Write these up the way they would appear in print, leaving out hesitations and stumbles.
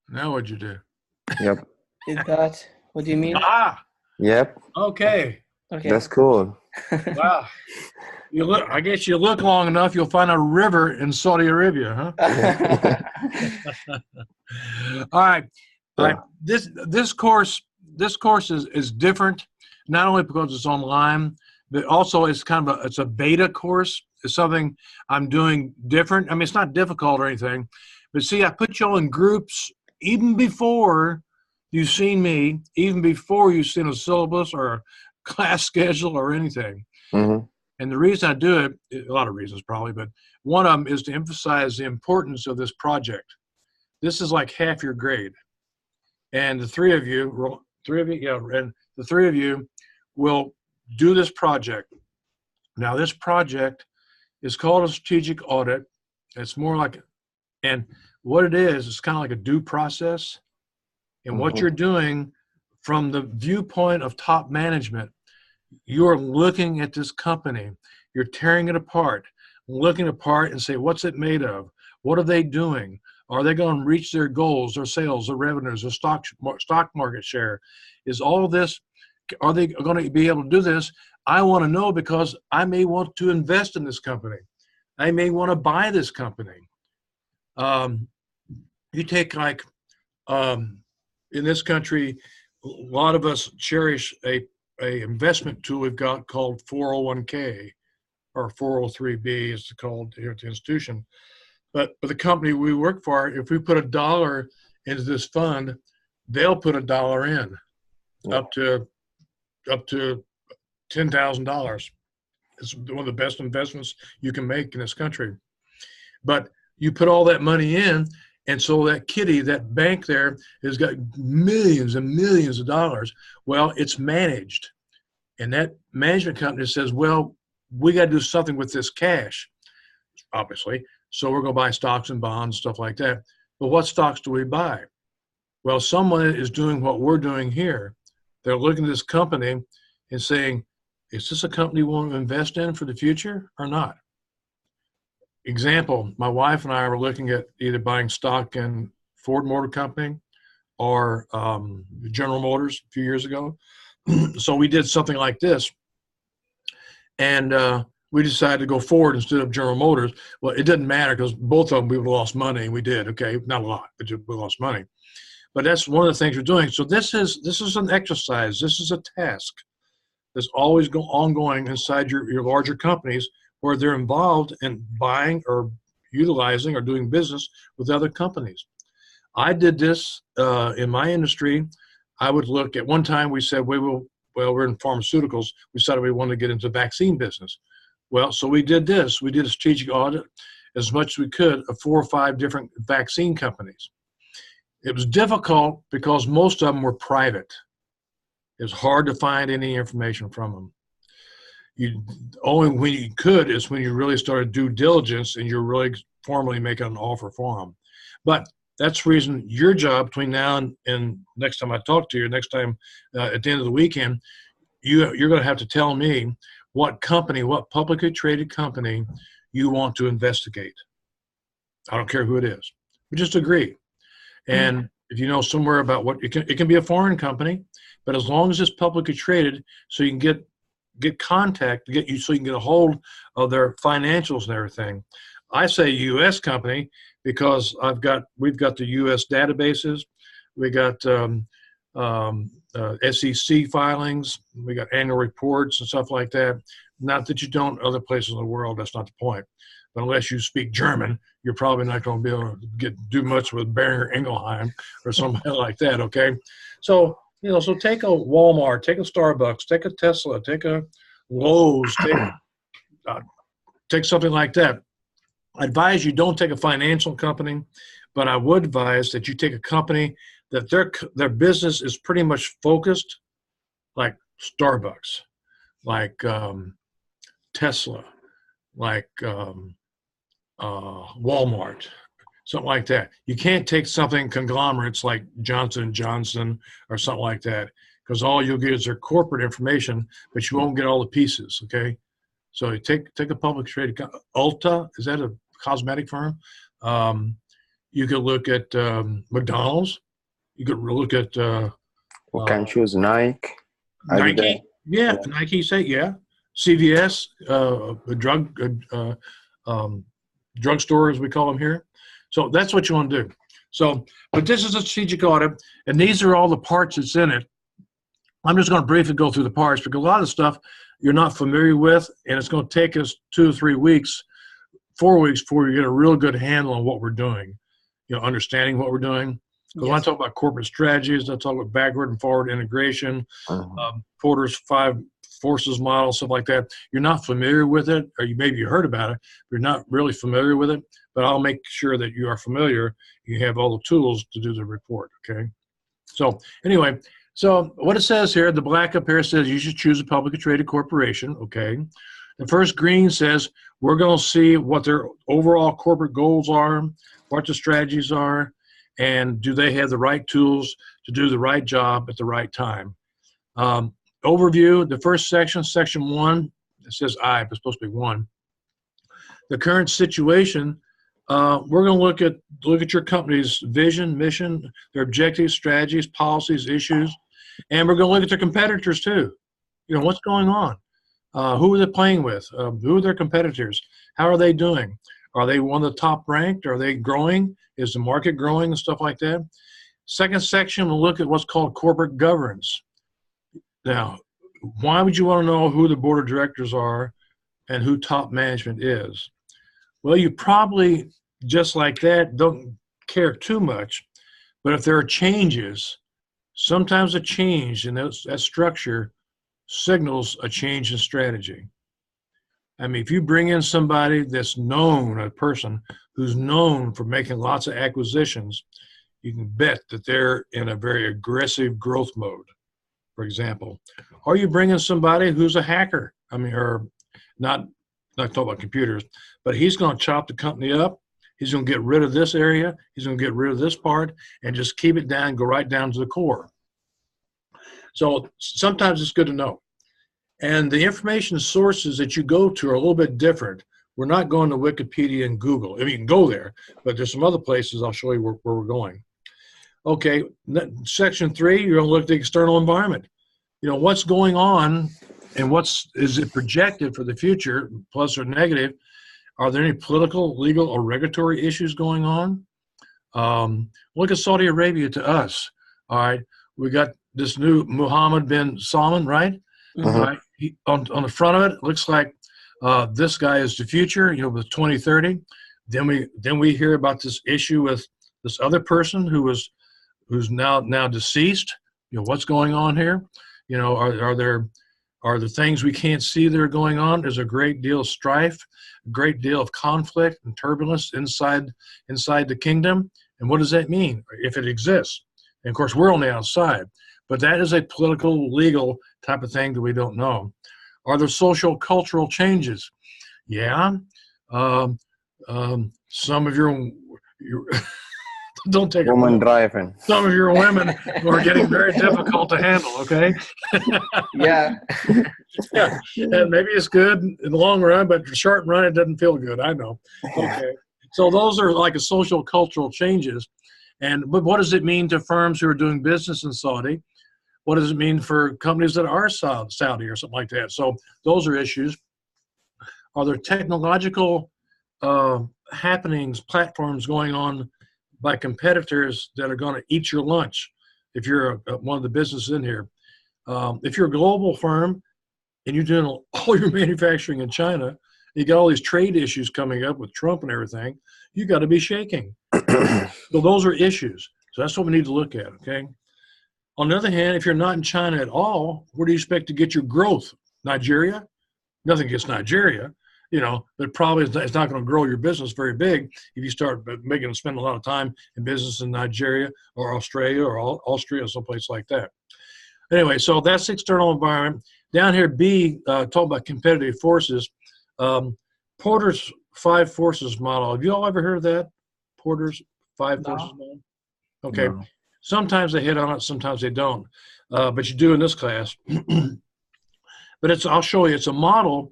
Now what'd you do? Yep. Is that what do you mean? Ah, Yep. okay. Okay. That's cool. Wow. You look. I guess you look long enough, you'll find a river in Saudi Arabia, huh? All right. All right. Yeah. This course is different, not only because it's online, but also it's kind of it's a beta course. It's something I'm doing different. I mean, it's not difficult or anything, but see, I put you all in groups even before you've seen me, even before you've seen a syllabus or a class schedule or anything. Mm-hmm. And the reason I do it, a lot of reasons probably, but one of them is to emphasize the importance of this project. This is like half your grade. And the three of you, and the three of you will do this project. Now, this project is called a strategic audit. It's more like, and what it is, it's kind of like a due process. And what you're doing from the viewpoint of top management, you're looking at this company, you're tearing it apart, looking apart and say, what's it made of? What are they doing? Are they going to reach their goals, their sales, their revenues, their stock market share? Is all this, are they going to be able to do this? I want to know because I may want to invest in this company. I may want to buy this company. You take like, in this country, a lot of us cherish a investment tool we've got called 401k or 403b is called here at the institution. But the company we work for, if we put $1 into this fund, they'll put $1 in, up to $10,000. It's one of the best investments you can make in this country. But you put all that money in, and so that kitty, that bank there, has got millions and millions of dollars. Well, it's managed. And that management company says, well, we got to do something with this cash, obviously. So we're going to buy stocks and bonds, stuff like that. But what stocks do we buy? Well, someone is doing what we're doing here. They're looking at this company and saying, is this a company we want to invest in for the future or not? Example, my wife and I were looking at either buying stock in Ford Motor Company or General Motors a few years ago. So we did something like this. And we decided to go Ford instead of General Motors. Well, it didn't matter because both of them we would have lost money, and we did. Okay, not a lot, but we lost money. But that's one of the things we're doing. So this is an exercise. This is a task that's always ongoing inside your larger companies where they're involved in buying or utilizing or doing business with other companies. I did this in my industry. I would look at one time we said we're in pharmaceuticals. We decided we wanted to get into the vaccine business. Well, so we did this. We did a strategic audit as much as we could of 4 or 5 different vaccine companies. It was difficult because most of them were private. It was hard to find any information from them. Only when you could is when you really started due diligence and you're really formally making an offer for them. But that's the reason your job between now and next time I talk to you, next time at the end of the weekend, you're going to have to tell me what company, what publicly traded company you want to investigate. I don't care who it is. We just agree. And if you know somewhere about what it can be a foreign company, but as long as it's publicly traded, so you can get contact, so you can get a hold of their financials and everything. I say U.S. company because we've got the U.S. databases, we got SEC filings, we got annual reports and stuff like that. Not that you don't other places in the world, that's not the point. But unless you speak German, you're probably not going to be able to do much with Boehringer Ingelheim or something like that, okay? So, so take a Walmart, take a Starbucks, take a Tesla, take a Lowe's, take something like that. I advise you don't take a financial company, but I would advise that you take a company that their business is pretty much focused, like Starbucks, like Tesla, like Walmart, something like that. You can't take something conglomerates like Johnson & Johnson or something like that, because all you'll get is their corporate information, but you won't get all the pieces, okay? So you take a public traded, Ulta, is that a cosmetic firm? You could look at McDonald's. You could look at We can choose Nike, Nike. Adidas. Yeah, Nike. Say yeah. CVS, a drugstore, as we call them here. So that's what you want to do. So, but this is a strategic audit, and these are all the parts that's in it. I'm just going to briefly go through the parts because a lot of the stuff you're not familiar with, and it's going to take us 2 or 3 weeks, 4 weeks before you get a real good handle on what we're doing, understanding what we're doing. Because when I talk about corporate strategies, I talk about backward and forward integration, Porter's 5 forces model, stuff like that. You're not familiar with it, or maybe you heard about it, but you're not really familiar with it. But I'll make sure that you are familiar. You have all the tools to do the report, okay? So anyway, so what it says here, the black up here says you should choose a publicly traded corporation, okay? The first green says we're going to see what their overall corporate goals are, what the strategies are, and do they have the right tools to do the right job at the right time. Overview, the first section, section 1, it says I, but it's supposed to be 1. The current situation, we're going to look at your company's vision, mission, their objectives, strategies, policies, issues, and we're going to look at their competitors too. What's going on? Who are they playing with? Who are their competitors? How are they doing? Are they one of the top ranked? Are they growing? Is the market growing and stuff like that? Second section, we'll look at what's called corporate governance. Now, why would you want to know who the board of directors are and who top management is? Well, you probably, just like that, don't care too much. But if there are changes, sometimes a change in that structure signals a change in strategy. I mean, if you bring in somebody that's known, a person who's known for making lots of acquisitions, you can bet that they're in a very aggressive growth mode, for example. Or you bring in somebody who's a hacker, or not talking about computers, but he's going to chop the company up. He's going to get rid of this area. He's going to get rid of this part and just keep it down, go right down to the core. So sometimes it's good to know. And the information sources that you go to are a little bit different. We're not going to Wikipedia and Google. I mean, you can go there, but there's some other places I'll show you where we're going. Okay, section 3, you're going to look at the external environment. What's going on and is it projected for the future, plus or negative? Are there any political, legal, or regulatory issues going on? Look at Saudi Arabia to us. All right, we got this new Mohammed bin Salman, right? Right. On the front of it looks like this guy is the future, with 2030. Then we hear about this issue with this other person who's now deceased. What's going on here? Are there things we can't see that are going on? There's a great deal of strife, a great deal of conflict and turbulence inside the kingdom. And what does that mean if it exists? And of course, we're on the outside. But that is a political, legal type of thing that we don't know. Are there social, cultural changes? Yeah. Some of your don't take woman driving. Some of your women are getting very difficult to handle. Okay. Yeah. Yeah. And maybe it's good in the long run, but for short run, it doesn't feel good. I know. Okay. So those are like a social, cultural changes. But what does it mean to firms who are doing business in Saudi? What does it mean for companies that are Saudi or something like that? So those are issues. Are there technological happenings, platforms going on by competitors that are going to eat your lunch if you're one of the businesses in here? If you're a global firm and you're doing all your manufacturing in China, you got all these trade issues coming up with Trump and everything, you got to be shaking. So those are issues. So that's what we need to look at, okay? On the other hand, if you're not in China at all, where do you expect to get your growth? Nigeria? Nothing against Nigeria, but probably it's not going to grow your business very big if you start spend a lot of time in business in Nigeria or Australia or Austria or someplace like that. Anyway, so that's the external environment. Down here, B, talk about competitive forces. Porter's 5 forces model. Have you all ever heard of that? Porter's 5 forces model? Okay. No. Sometimes they hit on it, sometimes they don't. But you do in this class. But I'll show you. It's a model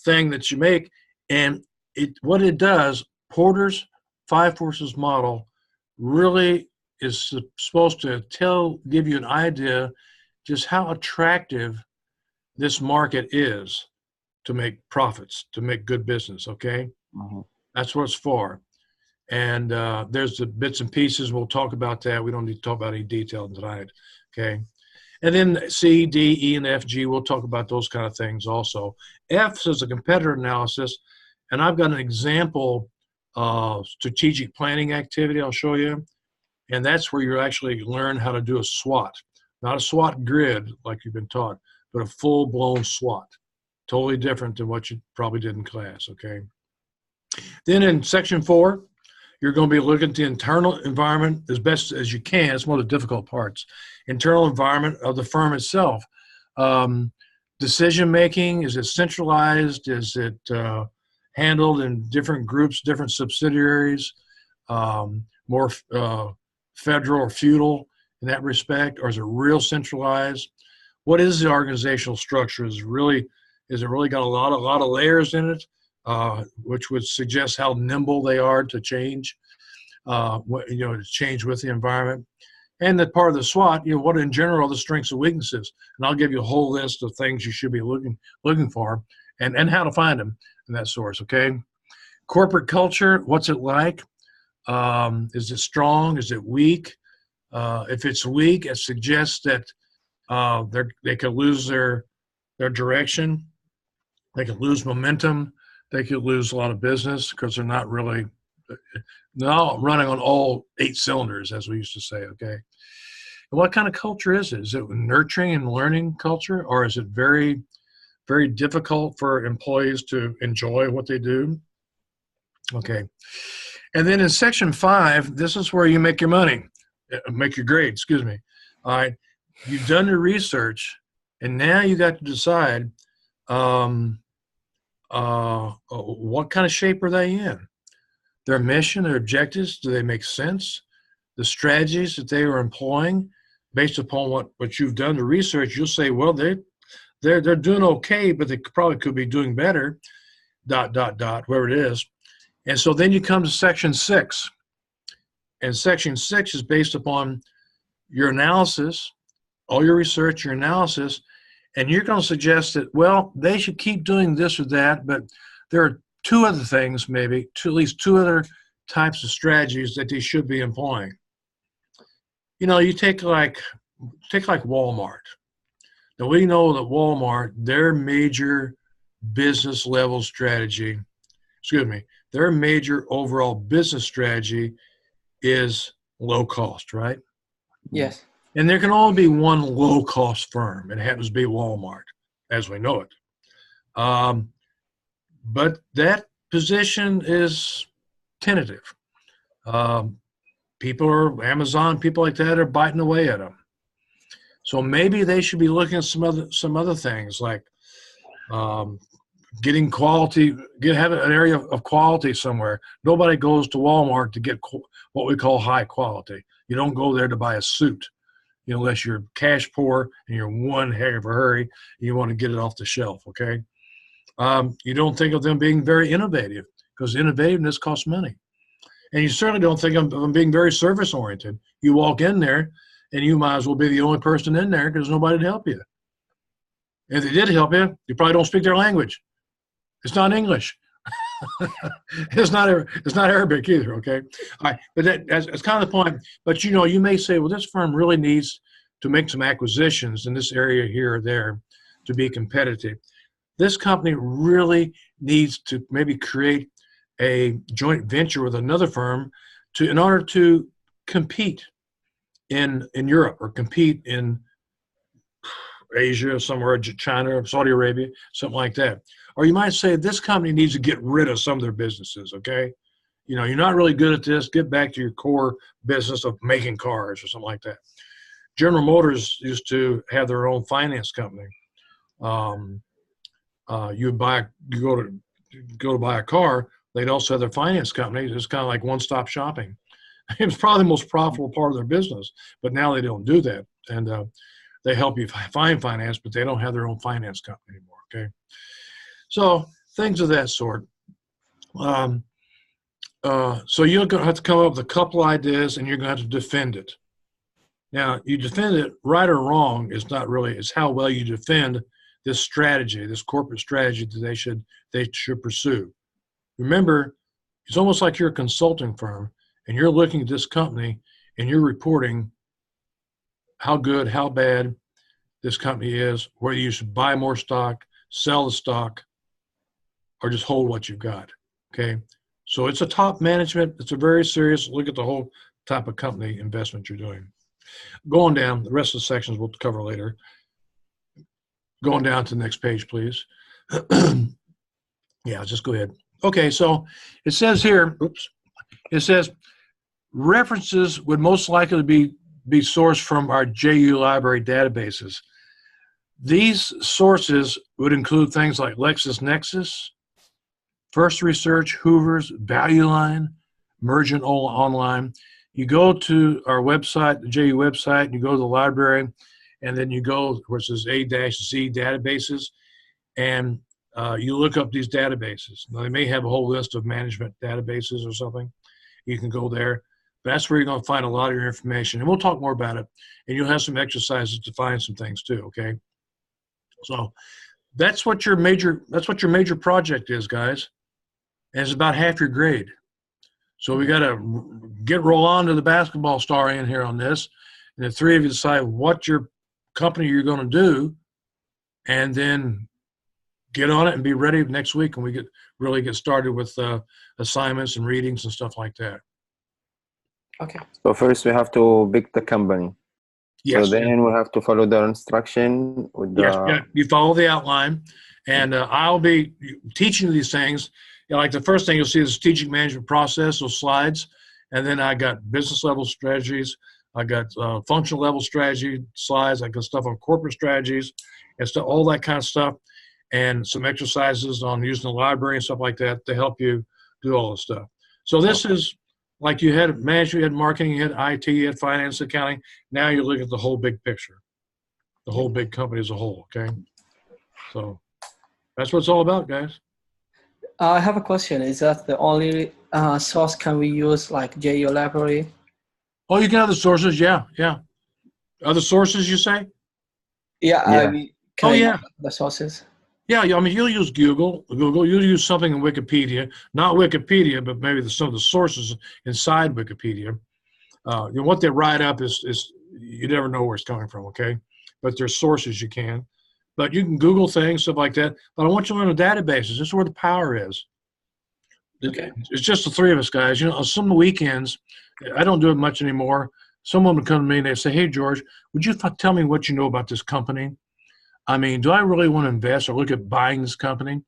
thing that you make, and what it does, Porter's five forces model really is supposed to give you an idea just how attractive this market is to make profits, to make good business, okay? That's what it's for. And there's the bits and pieces. We'll talk about that. We don't need to talk about any detail tonight, okay? And then C, D, E, and F, G, we'll talk about those kind of things also. F is a competitor analysis, and I've got an example strategic planning activity I'll show you. And that's where you actually learn how to do a SWOT. Not a SWOT grid like you've been taught, but a full-blown SWOT. Totally different than what you probably did in class, okay? Then in section 4, you're going to be looking at the internal environment as best as you can. It's one of the difficult parts. Internal environment of the firm itself. Decision-making, is it centralized? Is it handled in different groups, different subsidiaries, more federal or feudal in that respect, or is it real centralized? What is the organizational structure? Is it really got a lot of layers in it, which would suggest how nimble they are to change, to change with the environment? And that part of the SWOT, what in general are the strengths and weaknesses? And I'll give you a whole list of things you should be looking for, and how to find them in that source. Okay. Corporate culture, what's it like? Is it strong? Is it weak? If it's weak, it suggests that they could lose their direction. They could lose momentum. They could lose a lot of business because they're not running on all 8 cylinders, as we used to say, okay? And what kind of culture is it? Is it nurturing and learning culture, or is it very, very difficult for employees to enjoy what they do? Okay. And then in section 5, this is where you make your money, make your grade, excuse me. All right. You've done your research, and now you got to decide what kind of shape are they in? Their mission, their objectives, do they make sense? The strategies that they are employing, based upon what you've done the research, you'll say, well, they're doing okay, but they probably could be doing better, ... whatever it is. And so then you come to section 6. And section 6 is based upon your analysis, all your research, your analysis, and you're going to suggest that, well, they should keep doing this or that, but there are 2 other things, maybe, at least 2 other types of strategies that they should be employing. You take like Walmart. Now, we know that Walmart, their major business level strategy, their major overall business strategy is low cost, right? Yes. And there can only be one low cost firm. It happens to be Walmart, as we know it. But that position is tentative. Amazon, people like that are biting away at them. So maybe they should be looking at some other things like getting quality, having an area of quality somewhere. Nobody goes to Walmart to get what we call high quality. You don't go there to buy a suit, unless you're cash poor and you're one heck of a hurry and you want to get it off the shelf, okay? You don't think of them being very innovative, because innovativeness costs money. And you certainly don't think of them being very service-oriented. You walk in there, and you might as well be the only person in there because nobody would help you. If they did help you, you probably don't speak their language. It's not English. It's not Arabic either, okay? All right, but that's kind of the point. But, you may say, well, this firm really needs to make some acquisitions in this area here or there to be competitive. This company really needs to maybe create a joint venture with another firm in order to compete in Europe, or compete in Asia, somewhere, China, Saudi Arabia, something like that. Or you might say this company needs to get rid of some of their businesses, okay? You're not really good at this. Get back to your core business of making cars or something like that. General Motors used to have their own finance company. You go to buy a car, they'd also have their finance company. It's kind of like one-stop shopping. It was probably the most profitable part of their business, but now they don't do that. And they help you find finance, but they don't have their own finance company anymore, okay? So things of that sort. So you're going to have to come up with a couple ideas, and you're going to have to defend it. Now, you defend it right or wrong is not really, it's how well you defend this strategy, this corporate strategy that they should pursue. Remember, it's almost like you're a consulting firm, and you're looking at this company, and you're reporting how good, how bad this company is, whether you should buy more stock, sell the stock, or just hold what you've got, okay? So it's a top management. It's a very serious look at the whole type of company investment you're doing. Going down, the rest of the sections we'll cover later. Going down to the next page, please. Yeah, just go ahead. Okay, so it says here, oops, it says references would most likely be sourced from our JU library databases. These sources would include things like LexisNexis, First Research, Hoover's, Value Line, Mergent Online. You go to our website, the JU website, and you go to the library, and then you go where it says A-Z databases, and you look up these databases. Now, they may have a whole list of management databases or something. You can go there. But that's where you're going to find a lot of your information, and we'll talk more about it. And you'll have some exercises to find some things too. Okay. So that's what your major project is, guys. And it's about half your grade. So we got to roll on to the basketball star in here on this, and the three of you decide what your company you're going to do, and then get on it and be ready next week when we really get started with assignments and readings and stuff like that. Okay. So first we have to pick the company. Yes. So then we have to follow the instruction with the... Yes, yeah. You follow the outline, and I'll be teaching these things. You know, like the first thing you'll see is the strategic management process, those slides, and then I got business level strategies. I got functional level strategy slides. I got stuff on corporate strategies and stuff, all that kind of stuff, and some exercises on using the library and stuff like that to help you do all this stuff. So this is like you had management, you had marketing, you had IT, you had finance, accounting. Now you look at the whole big picture, the whole big company as a whole, okay? So that's what it's all about, guys. I have a question. Is that the only source can we use, like JU library? Oh, you can have the sources, yeah. Other sources, you say? Yeah. Yeah. The sources. Yeah, I mean, you'll use Google. You'll use something in Wikipedia, not Wikipedia, but maybe some of the sources inside Wikipedia. You know, what they write up is you never know where it's coming from, okay? But there's sources you can. But you can Google things, stuff like that. But I want you to learn the databases. This is where the power is. Okay. It's just the three of us, guys. You know, some weekends, I don't do it much anymore. Someone would come to me and they say, "Hey, George, would you tell me what you know about this company? I mean, do I really want to invest or look at buying this company?"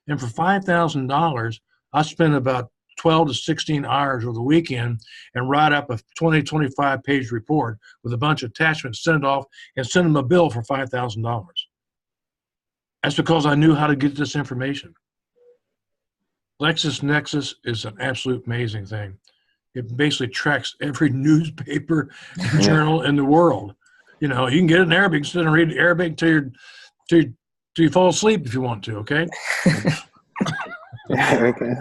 And for $5,000, I spend about 12 to 16 hours over the weekend and write up a 20, 25-page report with a bunch of attachments, send it off, and send them a bill for $5,000. That's because I knew how to get this information. LexisNexis is an absolute amazing thing. It basically tracks every newspaper and journal in the world. You know, you can get it in Arabic, you can sit and read Arabic till you fall asleep if you want to, okay? Okay.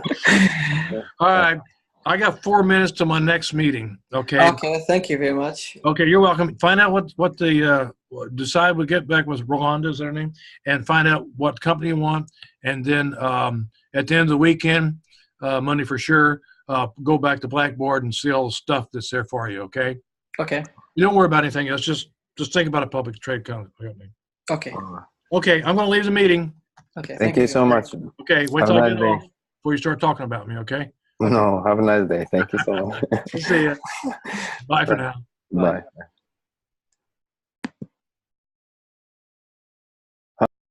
All right. I got 4 minutes to my next meeting, okay? Okay, thank you very much. Okay, you're welcome. Find out what the, decide we'll get back with Rolanda, is that her name? And find out what company you want. And then at the end of the weekend, Monday for sure, go back to Blackboard and see all the stuff that's there for you, okay? Okay. You don't worry about anything else. Just think about a public trade company. Okay. Okay, I'm going to leave the meeting. Okay. Thank you so much. Okay, wait Have till a I nice get off day. before you start talking about me, okay? No, have a nice day. Thank you so much. See ya. Bye for now. Bye.